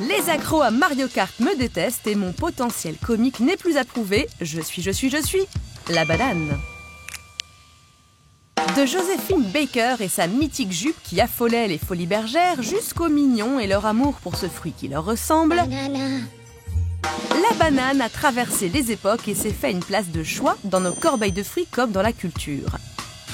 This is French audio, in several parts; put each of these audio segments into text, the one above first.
Les accros à Mario Kart me détestent et mon potentiel comique n'est plus à prouver. Je suis la banane. De Joséphine Baker et sa mythique jupe qui affolait les folies bergères jusqu'aux mignons et leur amour pour ce fruit qui leur ressemble, la banane a traversé les époques et s'est fait une place de choix dans nos corbeilles de fruits comme dans la culture.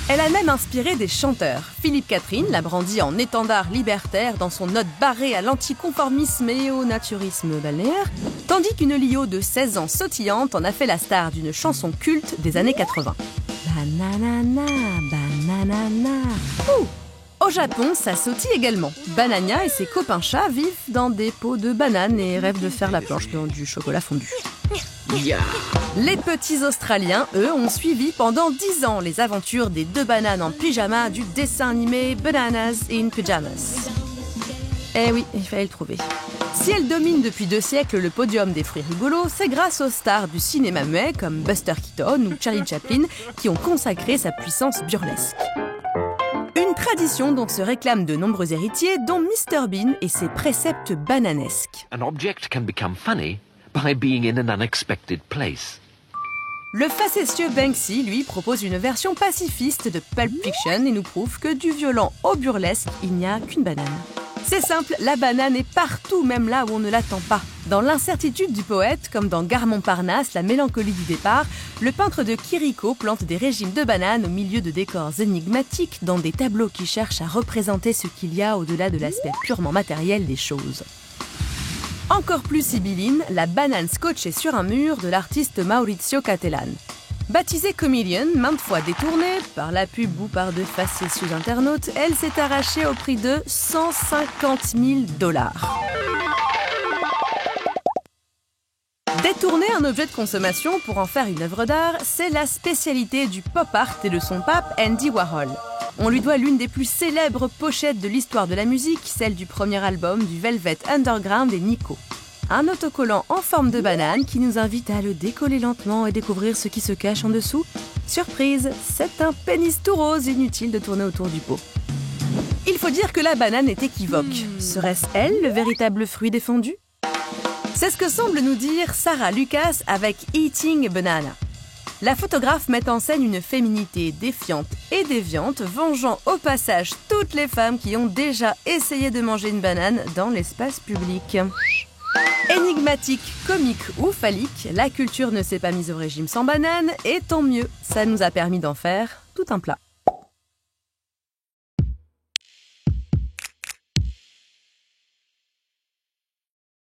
Elle a même inspiré des chanteurs. Philippe Catherine l'a brandi en étendard libertaire dans son ode barré à l'anticonformisme et au naturisme balnéaire, tandis qu'une Lio de 16 ans sautillante en a fait la star d'une chanson culte des années 80. Bananana, bananana. Ouh. Au Japon, ça sautille également. Banania et ses copains chats vivent dans des pots de bananes et rêvent de faire la planche dans du chocolat fondu. Yeah. Les petits Australiens, eux, ont suivi pendant 10 ans les aventures des deux bananes en pyjama du dessin animé Bananas in Pyjamas. Eh oui, il fallait le trouver. Si elle domine depuis 2 siècles le podium des fruits rigolos, c'est grâce aux stars du cinéma muet comme Buster Keaton ou Charlie Chaplin qui ont consacré sa puissance burlesque. Une tradition dont se réclament de nombreux héritiers, dont Mr Bean et ses préceptes bananesques. An object can become funny by being in an unexpected place. Le facétieux Banksy, lui, propose une version pacifiste de Pulp Fiction et nous prouve que du violent au burlesque, il n'y a qu'une banane. C'est simple, la banane est partout, même là où on ne l'attend pas. Dans l'incertitude du poète, comme dans Gare Montparnasse, la mélancolie du départ, le peintre de Quirico plante des régimes de bananes au milieu de décors énigmatiques dans des tableaux qui cherchent à représenter ce qu'il y a au-delà de l'aspect purement matériel des choses. Encore plus sibylline, la banane scotchée sur un mur de l'artiste Maurizio Cattelan. Baptisée Comedian, maintes fois détournée, par la pub ou par de facétieux internautes, elle s'est arrachée au prix de 150 000 $. Détourner un objet de consommation pour en faire une œuvre d'art, c'est la spécialité du pop art et de son pape Andy Warhol. On lui doit l'une des plus célèbres pochettes de l'histoire de la musique, celle du premier album du Velvet Underground et Nico. Un autocollant en forme de banane qui nous invite à le décoller lentement et découvrir ce qui se cache en dessous. Surprise, c'est un pénis tout rose, inutile de tourner autour du pot. Il faut dire que la banane est équivoque. Serait-ce elle, le véritable fruit défendu ? C'est ce que semble nous dire Sarah Lucas avec Eating a Banana. La photographe met en scène une féminité défiante et déviante, vengeant au passage toutes les femmes qui ont déjà essayé de manger une banane dans l'espace public. Énigmatique, comique ou phallique, la culture ne s'est pas mise au régime sans banane, et tant mieux, ça nous a permis d'en faire tout un plat.